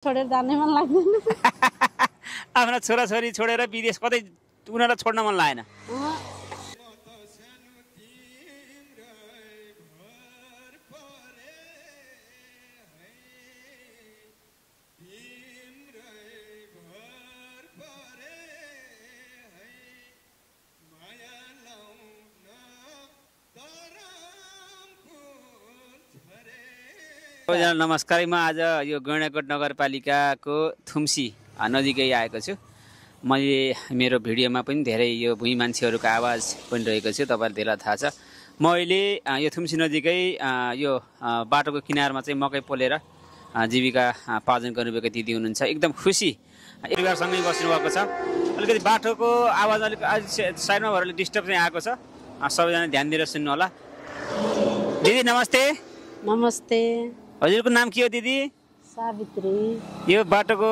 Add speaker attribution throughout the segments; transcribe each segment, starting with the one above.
Speaker 1: छोडेर जानै मन लाग्दैन।
Speaker 2: आफ्ना छोराछोरी छोडेर विदेश कतै उनीहरूलाई छोड्न मन लागेन। नमस्कार, म आज यो गैंडाकोट नगरपालिकाको थुम्सी नजिकै आएको छु। मैले मेरो भिडियोमा पनि धेरै यो भुइँ मान्छेहरूको आवाज पनि रहेको छु, तपाईँलाई धेरै थाहा छ। म अहिले यो थुम्सी नजिकै यो बाटोको किनारमा चाहिँ मकै पोलेर जीविका पार्जन गर्नुभएको दिदी हुनुहुन्छ। एकदम खुसी परिवारसँगै बस्नुभएको छ। अलिकति बाटोको आवाज अलिक साइडमा भएर डिस्टर्ब चाहिँ आएको छ, सबैजना ध्यान दिएर सुन्नु होला। दिदी नमस्ते।
Speaker 1: नमस्ते।
Speaker 2: हजुरको नाम के हो दिदी?
Speaker 1: सावित्री।
Speaker 2: यो बाटोको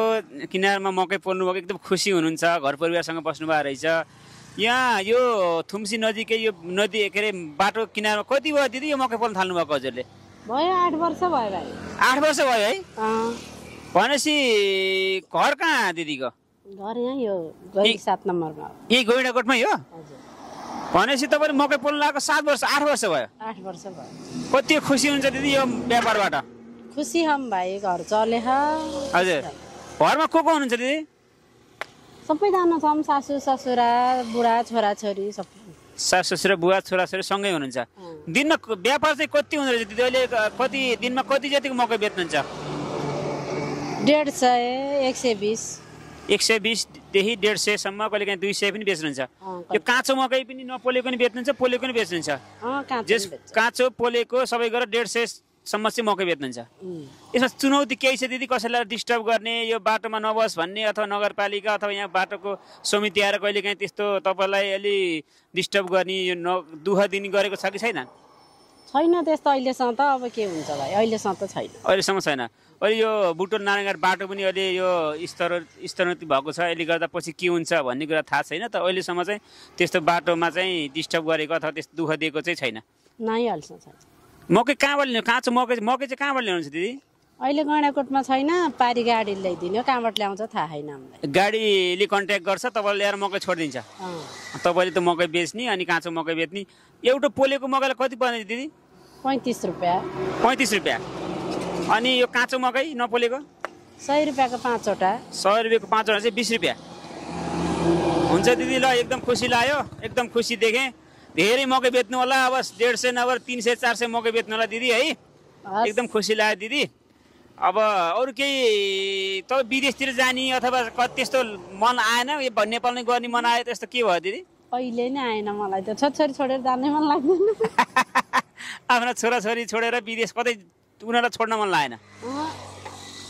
Speaker 2: किनारमा मकै पोल्नुभएको, एकदम खुसी हुनुहुन्छ, घर परिवारसँग बस्नुभएको रहेछ। यहाँ यो थुम्सी नजिकै यो नदी के अरे बाटो किनारमा कति भयो दिदी यो मकै पोल्न थाल्नुभएको हजुरले?
Speaker 1: भयो 8 वर्ष भयो भाइ।
Speaker 2: 8 वर्ष भयो है? भनेपछि घर कहाँ दिदीको?
Speaker 1: घर यहाँ यो गैरी 7 नम्बरमा।
Speaker 2: यही गैंडाकोटमै हो?
Speaker 1: हजुर।
Speaker 2: भनेपछि तपाईले मकै पोल्न लागेको 7 वर्ष 8 वर्ष भयो?
Speaker 1: 8 वर्ष भयो।
Speaker 2: कति खुसी हुन्छ दिदी यो व्यापारबाट?
Speaker 1: खुसी हम भाइ, घर चले।
Speaker 2: हजुर। घरमा को हुनुहुन्छ दिदी?
Speaker 1: सबैजना छौँ, सासू ससुरा बुढा छोराछोरी सबै।
Speaker 2: सासू ससुरा बुढा छोराछोरी सँगै हुनुहुन्छ। दिनमा व्यापार चाहिँ कति हुँदो रहेछ दिदी? अहिले कति दिनमा कति जतिको मकै बेच्नुहुन्छ?
Speaker 1: 150 120।
Speaker 2: 120 देखि 150 सम्म, कहिले काहीँ 200 पनि बेच्नुहुन्छ। यो काँचो मकै पनि नपोलेको पनि बेच्नुहुन्छ, पोलेको पनि बेच्नुहुन्छ? काँचो पोलेको सबै गरेर 150 सम्म चाहिँ मकै बेच्नुहुन्छ। यसमा चुनौती केही छ दिदी? कसैलाई डिस्टर्ब गर्ने, यो बाटोमा नबस भन्ने, अथवा नगरपालिका अथवा यहाँ बाटोको समिति आएर कहिले काहीँ त्यस्तो तपाईँलाई अलि डिस्टर्ब गर्ने, यो दुःख दिने गरेको छ कि छैन?
Speaker 1: छैन त्यस्तो अहिलेसम्म त। अब के हुन्छ भाइ, अहिलेसम्म त छैन।
Speaker 2: अहिलेसम्म छैन। अहिले यो बुटोल नारायणघाट बाटो पनि अहिले यो स्तरोन्नति भएको छ, यसले गर्दा पछि के हुन्छ भन्ने कुरा थाहा छैन। त अहिलेसम्म चाहिँ त्यस्तो बाटोमा चाहिँ डिस्टर्ब गरेको अथवा त्यस्तो दुःख दिएको चाहिँ छैन?
Speaker 1: नै, अहिलेसम्म छैन।
Speaker 2: मकै कहाँबाट ल्याउनु? काँचो मकै चाहिँ कहाँबाट ल्याउनुहुन्छ दिदी?
Speaker 1: अहिले गैंडाकोटमा छैन, पारी गाडी ल्याइदिने, कहाँबाट ल्याउँछ थाहा छैन हामीलाई।
Speaker 2: गाडीले कन्ट्याक्ट गर्छ, तपाईँले ल्याएर मकै छोडिदिन्छ? तपाईँले त मकै बेच्ने अनि काँचो मकै बेच्ने। एउटा पोलेको मकैलाई कति पर्ने दिदी?
Speaker 1: 35 रुपियाँ।
Speaker 2: 35 रुपियाँ। अनि यो काँचो मकै नपोलेको?
Speaker 1: 100 रुपियाँको 5 वटा।
Speaker 2: 100 रुपियाँको 5 वटा चाहिँ 20 रुपियाँ हुन्छ दिदी। ल एकदम खुसी लाग्यो, एकदम खुसी देखेँ। धेरै मकै बेच्नु होला, अब 150 नभए 300 400 मकै बेच्नु होला दिदी है। एकदम खुसी लाग्यो दिदी। अब अरू केही तपाईँ विदेशतिर जाने अथवा त्यस्तो मन आएन? यो नेपालमै गर्ने मन आयो त्यस्तो के भयो दिदी?
Speaker 1: अहिले नै आएन मलाई त। छोराछोरी छोडेर जानै मन लाग्दैन।
Speaker 2: आफ्ना छोराछोरी छोडेर विदेश कतै उनीहरूलाई छोड्न मन लागेन।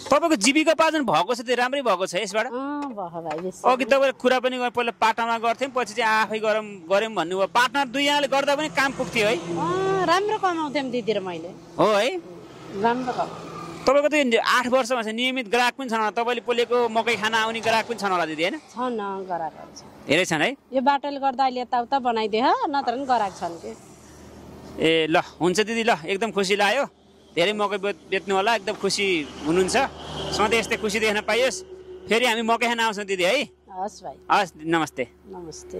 Speaker 2: तपाईँको जीविकोपार्जन भएको छ, त्यो राम्रै भएको छ यसबाट? अघि तपाईँले कुरा पनि पहिला पाटामा गर्थ्यौँ, पछि चाहिँ आफै गरौँ भन्नुभयो। पार्टनर दुईजनाले गर्दा पनि काम पुग्थ्यो है?
Speaker 1: राम्रो कमाउँथ्यौँ दिदी र मैले।
Speaker 2: हो है?
Speaker 1: राम्रो।
Speaker 2: तपाईँको त 8 वर्षमा छ, नियमित ग्राहक पनि छन् होला? तपाईँले पोलेको मकै खाना आउने ग्राहक पनि छन् होला दिदी होइन?
Speaker 1: छन्, ग्राहकहरू छन्,
Speaker 2: धेरै छन् है?
Speaker 1: यो बाटोले गर्दा अहिले यताउता बनाइदिए, नत्र पनि ग्राहक छन् कि।
Speaker 2: ए ल हुन्छ दिदी, ल एकदम खुसी लाग्यो। धेरै मकै बेच्नु होला, एकदम खुसी हुनुहुन्छ। सधैँ यस्तै खुसी देख्न पाइयोस्। फेरि हामी मकै खान आउँछौँ दिदी है?
Speaker 1: हस् भाइ।
Speaker 2: हस्, नमस्ते।
Speaker 1: नमस्ते।